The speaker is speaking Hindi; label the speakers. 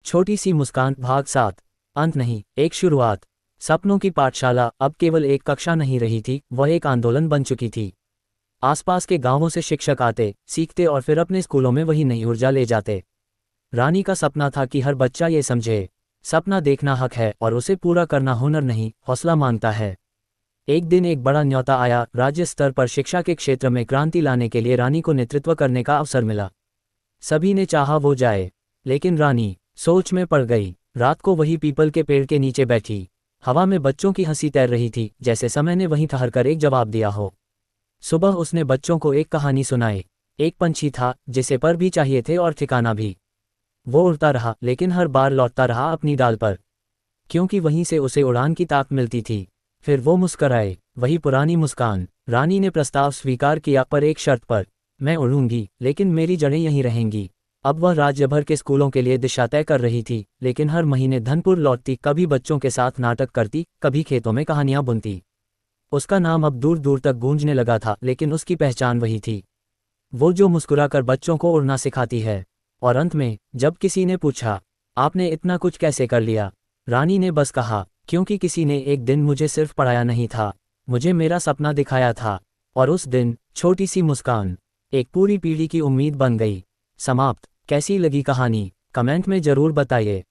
Speaker 1: छोटी सी मुस्कान भाग 7। अंत नहीं, एक शुरुआत। सपनों की पाठशाला अब केवल एक कक्षा नहीं रही थी, वह एक आंदोलन बन चुकी थी। आसपास के गांवों से शिक्षक आते, सीखते और फिर अपने स्कूलों में वही नई ऊर्जा ले जाते। रानी का सपना था कि हर बच्चा ये समझे, सपना देखना हक है और उसे पूरा करना हुनर नहीं, हौसला मांगता है। एक दिन एक बड़ा न्योता आया, राज्य स्तर पर शिक्षा के क्षेत्र में क्रांति लाने के लिए रानी को नेतृत्व करने का अवसर मिला। सभी ने चाहा वो जाए, लेकिन रानी सोच में पड़ गई। रात को वही पीपल के पेड़ के नीचे बैठी। हवा में बच्चों की हंसी तैर रही थी, जैसे समय ने वहीं ठहरकर एक जवाब दिया हो। सुबह उसने बच्चों को एक कहानी सुनाई। एक पंछी था जिसे पर भी चाहिए थे और ठिकाना भी। वो उड़ता रहा, लेकिन हर बार लौटता रहा अपनी डाल पर, क्योंकि वहीं से उसे उड़ान की ताक मिलती थी। फिर वो मुस्कराए, वही पुरानी मुस्कान। रानी ने प्रस्ताव स्वीकार किया, पर एक शर्त पर। मैं उड़ूंगी, लेकिन मेरी जड़ें यहीं रहेंगी। अब वह राज्य भर के स्कूलों के लिए दिशा तय कर रही थी, लेकिन हर महीने धनपुर लौटती, कभी बच्चों के साथ नाटक करती, कभी खेतों में कहानियां बुनती। उसका नाम अब दूर दूर तक गूंजने लगा था, लेकिन उसकी पहचान वही थी, वो जो मुस्कुराकर बच्चों को उड़ना सिखाती है। और अंत में जब किसी ने पूछा, आपने इतना कुछ कैसे कर लिया, रानी ने बस कहा, क्योंकि किसी ने एक दिन मुझे सिर्फ पढ़ाया नहीं था, मुझे मेरा सपना दिखाया था। और उस दिन छोटी सी मुस्कान एक पूरी पीढ़ी की उम्मीद बन गई। समाप्त। कैसी लगी कहानी, कमेंट में जरूर बताइए।